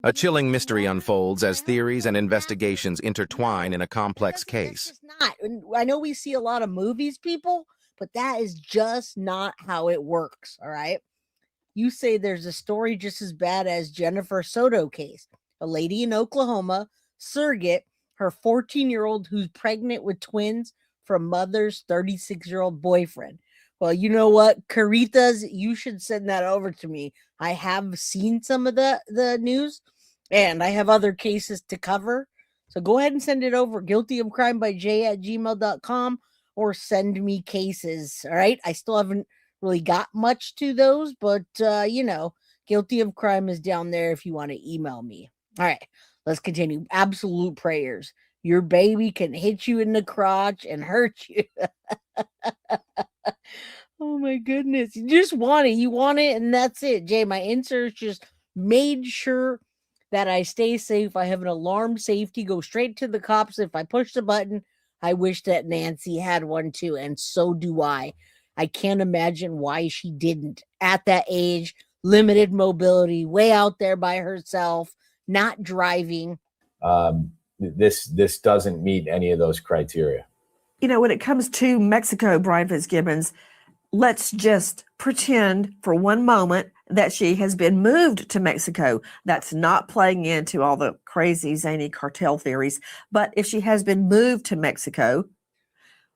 A chilling mystery unfolds as theories and investigations intertwine in a complex case. That's just not. And I know we see a lot of movies, people, but that is just not how it works. All right. You say there's a story just as bad as Jennifer Soto case. A lady in Oklahoma, surrogate, her 14-year-old who's pregnant with twins from mother's 36-year-old boyfriend. Well, you know what, Caritas, you should send that over to me. I have seen some of the news, and I have other cases to cover. So go ahead and send it over, guiltyofcrimebyj@gmail.com, or send me cases. All right. I still haven't really got much to those, but guilty of crime is down there if you want to email me. All right, let's continue. Absolute prayers. Your baby can hit you in the crotch and hurt you. Oh my goodness. You just want it. You want it, and that's it. Jay, my insert just made sure that I stay safe. I have an alarm safety, go straight to the cops. If I push the button, I wish that Nancy had one too, and so do I. I can't imagine why she didn't at that age, limited mobility, way out there by herself, not driving. This doesn't meet any of those criteria. When it comes to Mexico, Brian Fitzgibbons, let's just pretend for one moment that she has been moved to Mexico. That's not playing into all the crazy, zany cartel theories. But if she has been moved to Mexico,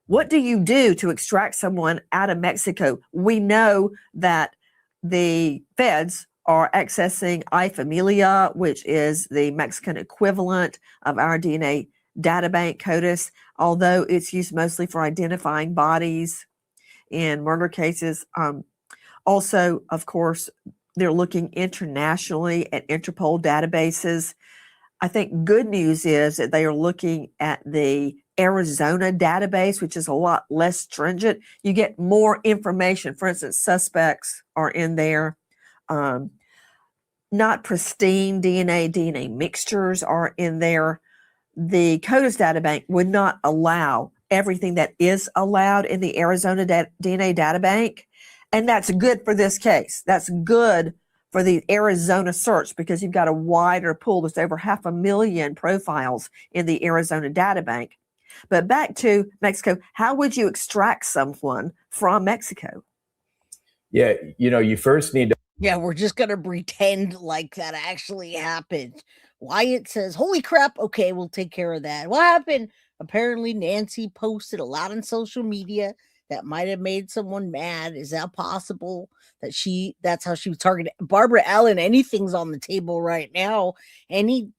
what do you do to extract someone out of Mexico? We know that the feds are accessing iFamilia, which is the Mexican equivalent of our DNA databank, CODIS, although it's used mostly for identifying bodies in murder cases. Also, of course, they're looking internationally at Interpol databases. I think good news is that they are looking at the Arizona database, which is a lot less stringent. You get more information. For instance, suspects are in there. Not pristine DNA mixtures are in there. The CODIS databank would not allow everything that is allowed in the Arizona DNA databank. And that's good for this case. That's good for the Arizona search because you've got a wider pool. There's over 500,000 profiles in the Arizona databank. But back to Mexico, how would you extract someone from Mexico? Yeah, you first need to. Yeah, we're just going to pretend like that actually happened. Wyatt says, holy crap, okay, we'll take care of that. What happened? Apparently, Nancy posted a lot on social media that might have made someone mad. Is that possible? That's how she was targeted? Barbara Allen, anything's on the table right now. Any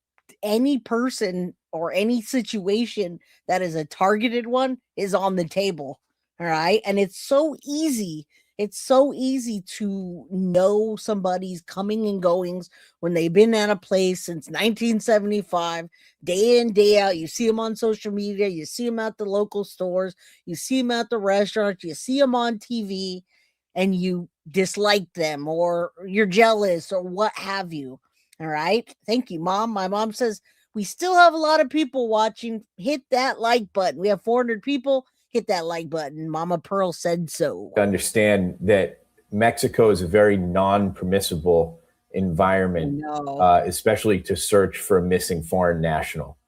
person or any situation that is a targeted one is on the table. All right. And it's so easy. It's so easy to know somebody's coming and goings when they've been at a place since 1975, day in, day out. You see them on social media. You see them at the local stores. You see them at the restaurants. You see them on TV, and you dislike them or you're jealous or what have you. All right. Thank you, Mom. My mom says, we still have a lot of people watching. Hit that like button. We have 400 people. Hit that like button. Mama Pearl said so. Understand that Mexico is a very non-permissible environment, especially to search for a missing foreign national.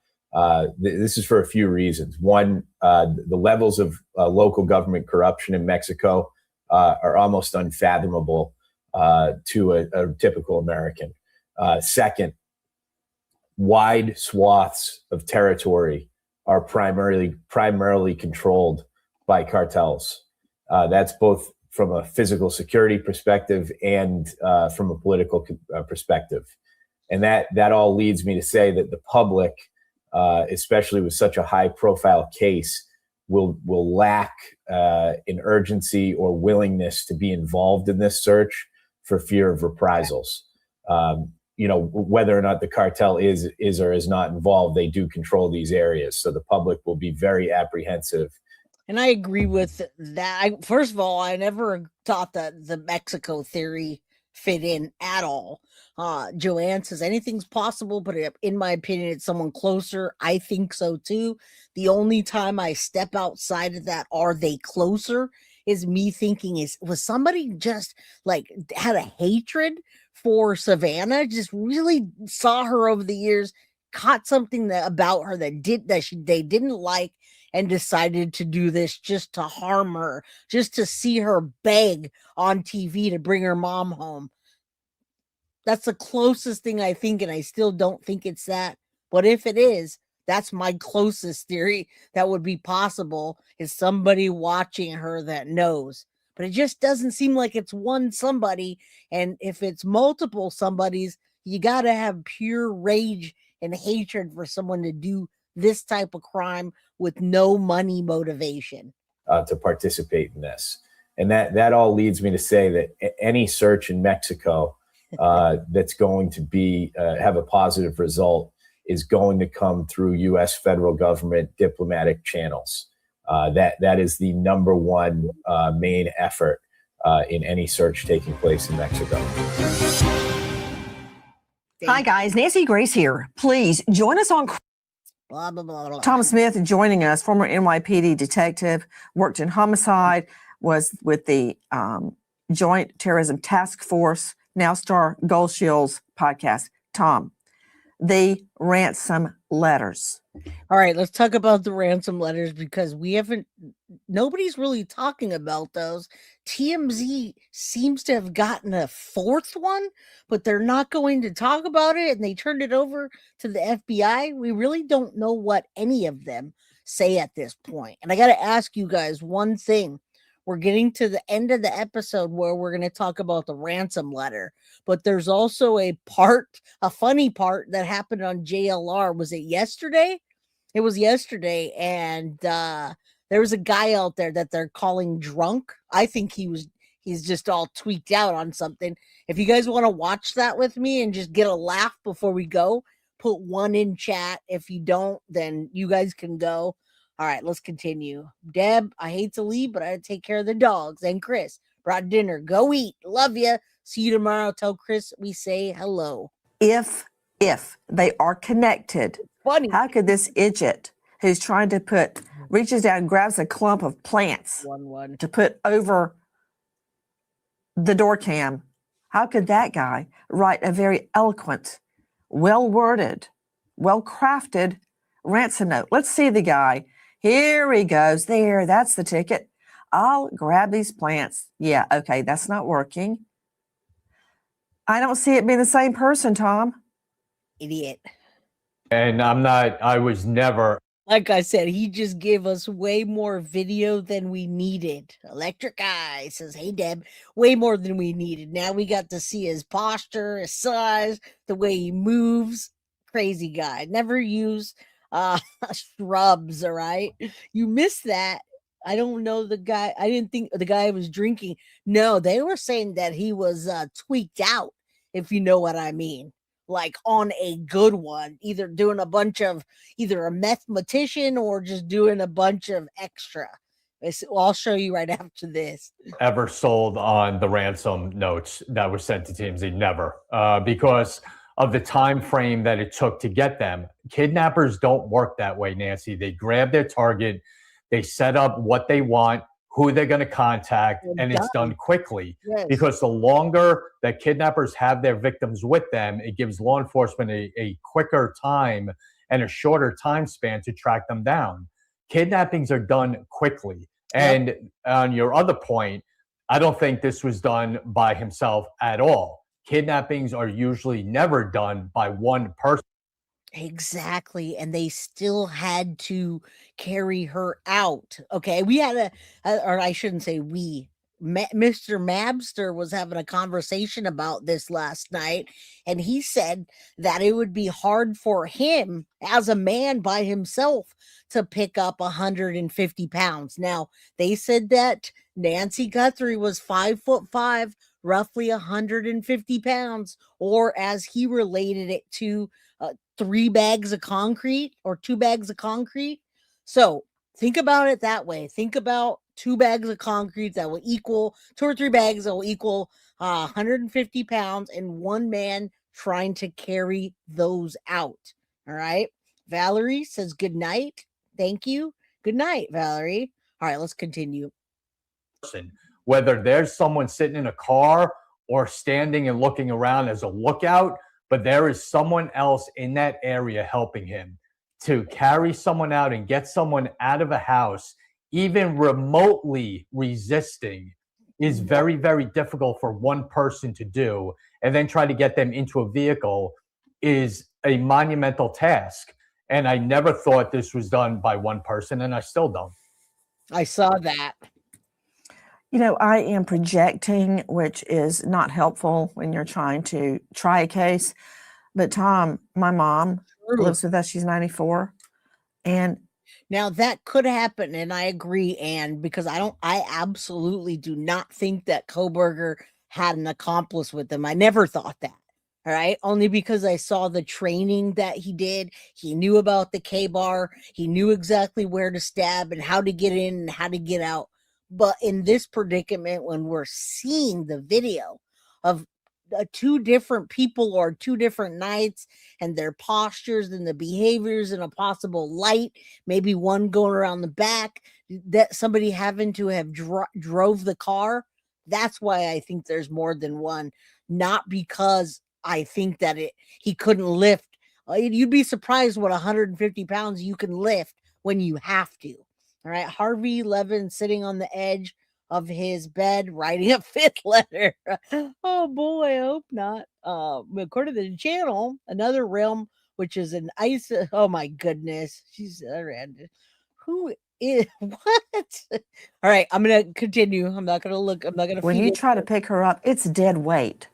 This is for a few reasons. One, the levels of local government corruption in Mexico are almost unfathomable to a typical American. Second, wide swaths of territory are primarily controlled by cartels. That's both from a physical security perspective and from a political perspective. And that all leads me to say that the public, especially with such a high profile case, will lack an urgency or willingness to be involved in this search for fear of reprisals. Whether or not the cartel is or is not involved, they do control these areas. So the public will be very apprehensive. And I agree with that. First of all, I never thought that the Mexico theory fit in at all. Joanne says anything's possible, but in my opinion, it's someone closer. I think so too. The only time I step outside of that, are they closer, is me thinking was somebody just like had a hatred for Savannah. Just really saw her over the years, caught something about her they didn't like, and decided to do this just to harm her, just to see her beg on TV to bring her mom home. That's the closest thing I think, and I still don't think it's that. But if it is, that's my closest theory that would be possible, is somebody watching her that knows. But it just doesn't seem like it's one somebody. And if it's multiple somebodies, you got to have pure rage and hatred for someone to do this type of crime with no money motivation. To participate in this. And that all leads me to say that any search in Mexico that's going to be have a positive result is going to come through U.S. federal government diplomatic channels. That is the number one main effort in any search taking place in Mexico. Hi, guys. Nancy Grace here. Please join us on Blah, blah, blah, blah. Tom Smith joining us, former NYPD detective, worked in homicide, was with the Joint Terrorism Task Force, now star Gold Shields podcast. Tom, the ransom letters. All right, let's talk about the ransom letters, because nobody's really talking about those. TMZ seems to have gotten a fourth one, but they're not going to talk about it, and they turned it over to the FBI. We really don't know what any of them say at this point. And I got to ask you guys one thing. We're getting to the end of the episode where we're going to talk about the ransom letter, but there's also a funny part that happened on JLR. Was it yesterday? It was yesterday, and there was a guy out there that they're calling drunk. I think he's just all tweaked out on something. If you guys want to watch that with me and just get a laugh before we go, put one in chat. If you don't, then you guys can go. All right, let's continue. Deb, I hate to leave, but I had to take care of the dogs. And Chris brought dinner. Go eat. Love you. See you tomorrow. Tell Chris we say hello. If they are connected, Funny. How could this idiot who's trying to reaches down and grabs a clump of plants to put over the door cam, how could that guy write a very eloquent, well-worded, well-crafted ransom note? Let's see the guy. Here he goes. There, that's the ticket. I'll grab these plants. Yeah, okay, that's not working. I don't see it being the same person, Tom. Idiot. And I was never. Like I said, he just gave us way more video than we needed. Electric Eye says, hey, Deb, way more than we needed. Now we got to see his posture, his size, the way he moves. Crazy guy. Never use shrubs, all right? You missed that. I don't know the guy. I didn't think the guy was drinking. No, they were saying that he was tweaked out, if you know what I mean. Like on a good one, either doing a bunch of either a mathematician or just doing a bunch of extra. I'll show you right after this. Ever sold on the ransom notes that were sent to TMZ? Never, because of the time frame that it took to get them. Kidnappers don't work that way, Nancy. They grab their target, they set up what they want, who they're going to contact, and it's done quickly. Yes. Because the longer that kidnappers have their victims with them, it gives law enforcement a quicker time and a shorter time span to track them down. Kidnappings are done quickly. And on your other point, I don't think this was done by himself at all. Kidnappings are usually never done by one person. Exactly. And they still had to carry her out. Okay. We had or I shouldn't say we, Mr. Mabster was having a conversation about this last night. And he said that it would be hard for him as a man by himself to pick up 150 pounds. Now, they said that Nancy Guthrie was 5'5", roughly 150 pounds, or as he related it to 3 bags of concrete or 2 bags of concrete. So think about it that way. Think about 2 bags of concrete that will equal 2 or 3 bags that will equal 150 pounds, and one man trying to carry those out. All right. Valerie says good night. Thank you. Good night, Valerie. All right, let's continue. Whether there's someone sitting in a car or standing and looking around as a lookout, but there is someone else in that area helping him. To carry someone out and get someone out of a house, even remotely resisting, is very, very difficult for one person to do. And then try to get them into a vehicle is a monumental task. And I never thought this was done by one person, and I still don't. I saw that. You know, I am projecting, which is not helpful when you're trying to try a case. But Tom, my mom lives with us. She's 94. And now that could happen. And I agree, Anne, because I absolutely do not think that Kohberger had an accomplice with him. I never thought that. All right. Only because I saw the training that he did. He knew about the K-bar. He knew exactly where to stab and how to get in and how to get out. But in this predicament, when we're seeing the video of two different people or two different nights and their postures and the behaviors in a possible light, maybe one going around the back, that somebody having to have drove the car, that's why I think there's more than one. Not because I think that he couldn't lift. You'd be surprised what 150 pounds you can lift when you have to. All right, Harvey Levin sitting on the edge of his bed writing a fifth letter. Oh boy, I hope not. According to the channel, another realm, which is an ice. Oh my goodness, she's who is what? All right, I'm gonna continue. I'm not gonna look. I'm not gonna. When you try to pick her up, it's dead weight.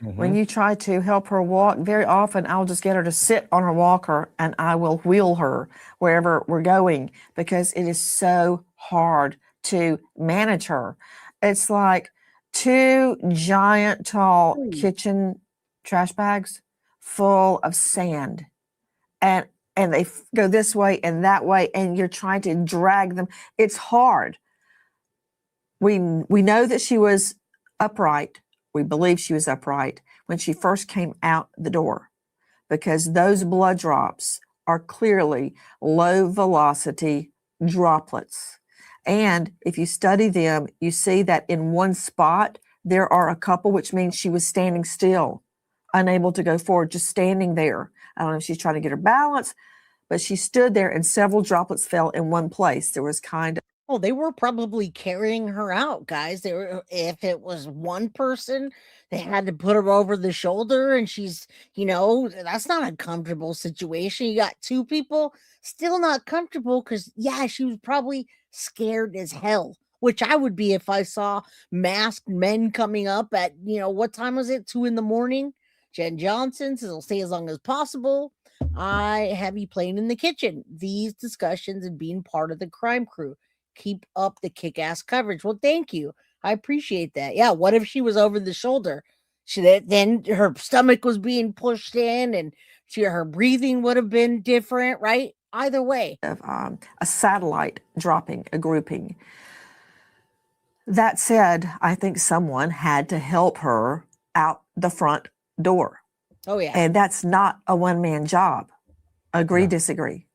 When you try to help her walk, very often I'll just get her to sit on her walker and I will wheel her wherever we're going because it is so hard to manage her. It's like two giant, tall kitchen trash bags full of sand. And they go this way and that way, and you're trying to drag them. It's hard. We know that she was upright. We believe she was upright when she first came out the door because those blood drops are clearly low velocity droplets. And if you study them, you see that in one spot, there are a couple, which means she was standing still, unable to go forward, just standing there. I don't know if she's trying to get her balance, but she stood there and several droplets fell in one place. There was kind of Oh, they were probably carrying her out, guys. They were, if it was one person, they had to put her over the shoulder, and she's, that's not a comfortable situation. You got two people still not comfortable because, yeah, she was probably scared as hell, which I would be if I saw masked men coming up at, what time was it? 2 a.m. Jen Johnson says, "I'll stay as long as possible. I have you playing in the kitchen. These discussions and being part of the crime crew. Keep up the kick-ass coverage." Well, thank you. I appreciate that. Yeah, what if she was over the shoulder? Then her stomach was being pushed in and her breathing would have been different, right? Either way. A satellite dropping, a grouping. That said, I think someone had to help her out the front door. Oh, yeah. And that's not a one-man job. Agree, disagree?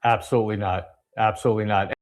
Absolutely not. Absolutely not.